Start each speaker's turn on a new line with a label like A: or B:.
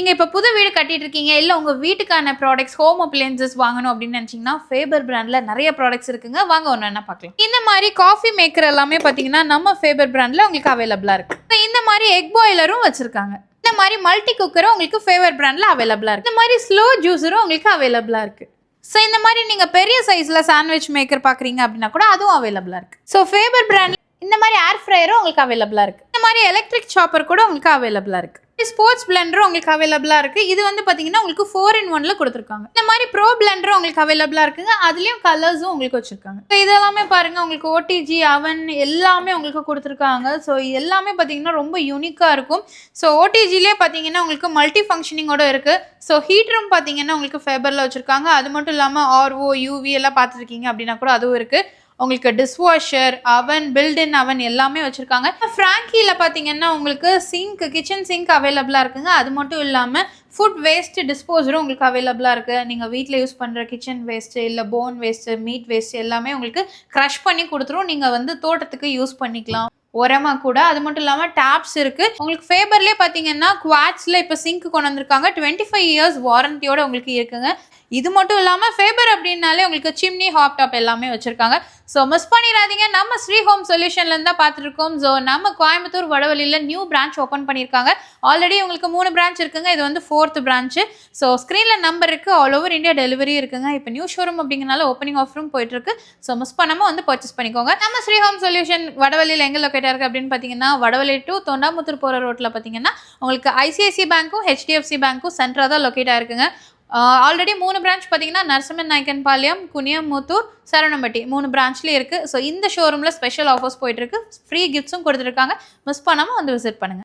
A: நீங்க இப்ப புது வீடு கட்டிட்டு இருக்கீங்க, இல்ல உங்க வீட்டுக்கான ப்ராடக்ட்ஸ், ஹோம் அப்ளையன்சஸ் வாங்கணும் அப்படின்னு நினைச்சீங்கன்னா, ஃபேபர் பிராண்ட்ல நெறைய ப்ராடக்ட்ஸ் இருக்குங்க. வாங்க ஒண்ணொண்ணா பார்க்கலாம். இந்த மாரி காஃபி மேக்கர் எல்லாமே பார்த்தீங்கன்னா, நம்ம ஃபேபர் பிராண்ட்ல உங்களுக்கு அவைலபிளா இருக்கு. இந்த மாரி எக் பாய்லரும் வச்சிருக்காங்க. இந்த மாரி மல்டி குக்கரும் உங்களுக்கு ஃபேவர் பிராண்ட்ல அவைலபிளா இருக்கு. இந்த மாரி ஸ்லோ ஜூஸரும் உங்களுக்கு அவைலபிளா இருக்கு. ஸோ இந்த மாதிரி நீங்க பெரிய சைஸ்ல சாண்ட்விச் மேக்கர் பாக்குறீங்க அப்படின்னா கூட அதுவும் அவைலபிளா இருக்கு. ஸோ ஃபேபர் பிராண்ட் இந்த மாதிரி ஏர் ஃப்ரையரும் உங்களுக்கு அவைலபிளா இருக்கு. இந்த மாதிரி எலக்ட்ரிக் சாப்பர் கூட உங்களுக்கு அவைலபிளா இருக்கு. ஸ்போர்ட்ஸ் பிளெண்டரும் உங்களுக்கு அவைலபிளா இருக்கு. இது வந்து பாத்தீங்கன்னா உங்களுக்கு 4-in-1ல கொடுத்துருக்காங்க. இந்த மாதிரி ப்ரோ பிளெண்டரும் உங்களுக்கு அவைலபிளா இருக்குங்க. அதுலயும் கலர்ஸும் உங்களுக்கு வச்சிருக்காங்க. இதெல்லாமே பாருங்க உங்களுக்கு ஓடிஜி அவன் எல்லாமே உங்களுக்கு கொடுத்துருக்காங்க. ஸோ எல்லாமே பாத்தீங்கன்னா ரொம்ப யூனிக்கா இருக்கும். ஸோ ஓடிஜிலே பாத்தீங்கன்னா உங்களுக்கு மல்டி ஃபங்க்ஷனிங்கோட இருக்கு. ஸோ ஹீட்டரும் பாத்தீங்கன்னா உங்களுக்கு ஃபேபர்ல வச்சிருக்காங்க. அது மட்டும் இல்லாம ஆர்ஓ யூவி எல்லாம் பார்த்துருக்கீங்க அப்படின்னா கூட அதுவும் இருக்கு. உங்களுக்கு டிஷ்வாஷர் அவன் பில்டின் அவன் எல்லாமே வச்சிருக்காங்க. ஃப்ராங்கியில் பார்த்தீங்கன்னா உங்களுக்கு சிங்க் கிச்சன் சிங்க் அவைலபிளாக இருக்குங்க. அது மட்டும் இல்லாமல் ஃபுட் வேஸ்ட் டிஸ்போசரும் உங்களுக்கு அவைலபிளாக இருக்குது. நீங்கள் வீட்டில் யூஸ் பண்ணுற கிச்சன் வேஸ்ட்டு இல்லை போன் வேஸ்ட்டு மீட் வேஸ்ட் எல்லாமே உங்களுக்கு க்ரஷ் பண்ணி கொடுத்துரும். நீங்கள் வந்து தோட்டத்துக்கு யூஸ் பண்ணிக்கலாம் உரமா கூட. அது மட்டும் இல்லாமல் டேப்ஸ் இருக்கு. உங்களுக்கு ஃபேபர்லேயே பார்த்தீங்கன்னா குவாட்ஸ்ல இப்போ சிங்க் கொண்டு வந்திருக்காங்க. 25 years வாரண்டியோட உங்களுக்கு இருக்குங்க. இது மட்டும் இல்லாமல் ஃபேபர் அப்படின்னாலே உங்களுக்கு சிம்னி ஹாப் டாப் எல்லாமே வச்சிருக்காங்க. ஸோ மிஸ் பண்ணிடாதீங்க. நம்ம ஸ்ரீ ஹோம் சொல்யூஷன்லேருந்து தான் பார்த்துருக்கோம். ஸோ நம்ம கோயம்புத்தூர் வடவழியில் நியூ பிரான்ச் ஓப்பன் பண்ணியிருக்காங்க. ஆல்ரெடி உங்களுக்கு 3 பிரான்ச் இருக்குங்க. இது வந்து 4th பிரான்ச்சு. ஸோ ஸ்க்ரீனில் நம்பர் இருக்குது. ஆல் ஓவர் இந்தியா டெலிவரி இருக்குங்க. இப்போ நியூ ஷோரூம் அப்படிங்கிறனால ஓப்பனிங் ஆஃபரும் போயிட்டுருக்கு. ஸோ மிஸ் பண்ணாமல் வந்து பர்ச்சேஸ் பண்ணிக்கோங்க. நம்ம ஸ்ரீ ஹோம் சொல்யூஷன் வடவழியில் எங்கே லொக்கேட்டாக இருக்குது அப்படின்னு பார்த்தீங்கன்னா, வடவழி டு தொண்டாமுத்தூர் போகிற ரோட்டில் பார்த்தீங்கன்னா உங்களுக்கு ஐசிஐசி பேங்க்கும் ஹெச்டிஎஃப்சி பேங்க்கும் சென்டராக தான் லொக்கேட் ஆயிருக்குங்க. ஆல்ரெடி 3 பிரான்ச் பார்த்தீங்கன்னா நரசிம்மன் நாயக்கன் பாளையம், குனியமுத்தூர், சரவணம்பட்டி 3 பிரான்ச்லேயே இருக்குது. ஸோ இந்த ஷோரூமில் ஸ்பெஷல் ஆஃபர்ஸ் போயிட்டுருக்கு. ஃப்ரீ கிஃப்ட்ஸும் கொடுத்துருக்காங்க. மிஸ் பண்ணாமல் வந்து விசிட் பண்ணுங்கள்.